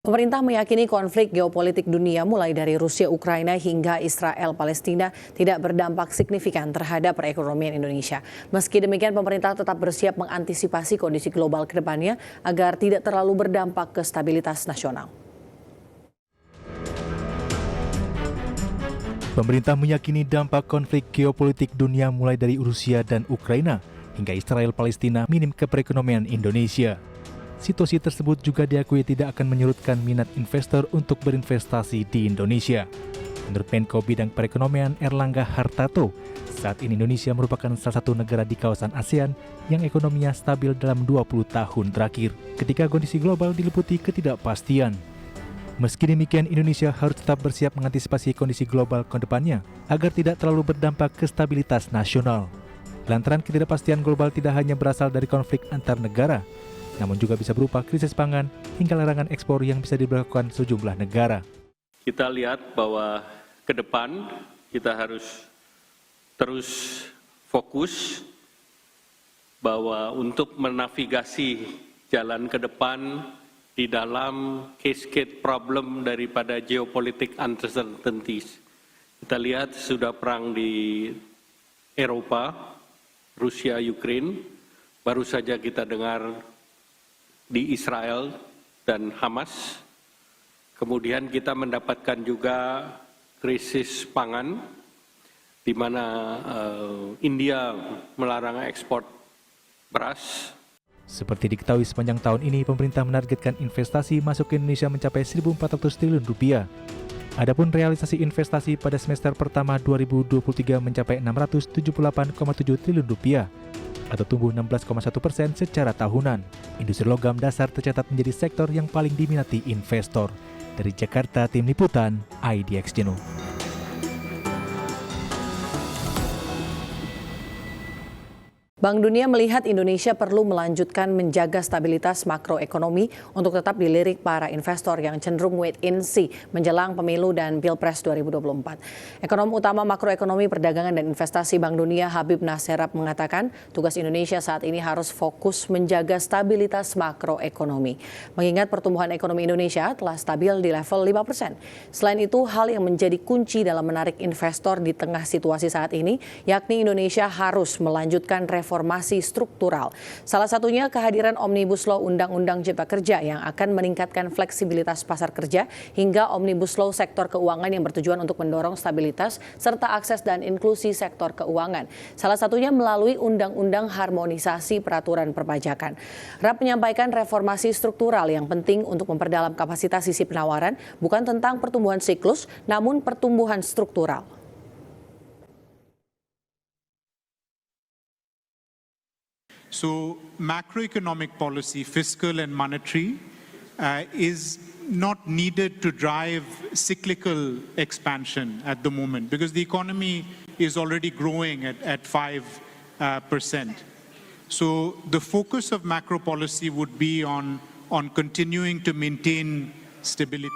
Pemerintah meyakini konflik geopolitik dunia mulai dari Rusia-Ukraina hingga Israel-Palestina tidak berdampak signifikan terhadap perekonomian Indonesia. Meski demikian, pemerintah tetap bersiap mengantisipasi kondisi global ke depannya agar tidak terlalu berdampak ke stabilitas nasional. Pemerintah meyakini dampak konflik geopolitik dunia mulai dari Rusia dan Ukraina hingga Israel-Palestina minim ke perekonomian Indonesia. Situasi tersebut juga diakui tidak akan menyurutkan minat investor untuk berinvestasi di Indonesia. Menurut Menko Bidang Perekonomian Erlangga Hartarto, saat ini Indonesia merupakan salah satu negara di kawasan ASEAN yang ekonominya stabil dalam 20 tahun terakhir, ketika kondisi global diliputi ketidakpastian. Meski demikian, Indonesia harus tetap bersiap mengantisipasi kondisi global ke depannya agar tidak terlalu berdampak ke stabilitas nasional. Lantaran ketidakpastian global tidak hanya berasal dari konflik antar negara, namun juga bisa berupa krisis pangan hingga larangan ekspor yang bisa diberlakukan sejumlah negara. Kita lihat bahwa ke depan kita harus terus fokus bahwa untuk menavigasi jalan ke depan di dalam cascade problem daripada geopolitik uncertainties. Kita lihat sudah perang di Eropa, Rusia, Ukraina, baru saja kita dengar di Israel dan Hamas. Kemudian kita mendapatkan juga krisis pangan, di mana India melarang ekspor beras. Seperti diketahui sepanjang tahun ini, pemerintah menargetkan investasi masuk ke Indonesia mencapai 1.400 triliun rupiah. Adapun realisasi investasi pada semester pertama 2023 mencapai 678,7 triliun rupiah, atau tumbuh 16,1% secara tahunan. Industri logam dasar tercatat menjadi sektor yang paling diminati investor. Dari Jakarta, Tim Liputan, IDX Channel. Bank Dunia melihat Indonesia perlu melanjutkan menjaga stabilitas makroekonomi untuk tetap dilirik para investor yang cenderung wait and see menjelang pemilu dan Pilpres 2024. Ekonom utama makroekonomi perdagangan dan investasi Bank Dunia Habib Nasserab mengatakan tugas Indonesia saat ini harus fokus menjaga stabilitas makroekonomi. Mengingat pertumbuhan ekonomi Indonesia telah stabil di level 5%. Selain itu, hal yang menjadi kunci dalam menarik investor di tengah situasi saat ini, yakni Indonesia harus melanjutkan reformasi struktural. Salah satunya kehadiran Omnibus Law Undang-Undang Cipta Kerja yang akan meningkatkan fleksibilitas pasar kerja hingga Omnibus Law sektor keuangan yang bertujuan untuk mendorong stabilitas serta akses dan inklusi sektor keuangan. Salah satunya melalui Undang-Undang Harmonisasi Peraturan Perpajakan. RAP menyampaikan reformasi struktural yang penting untuk memperdalam kapasitas sisi penawaran bukan tentang pertumbuhan siklus namun pertumbuhan struktural. So macroeconomic policy, fiscal and monetary, is not needed to drive cyclical expansion at the moment because the economy is already growing at 5%. So the focus of macro policy would be on continuing to maintain stability.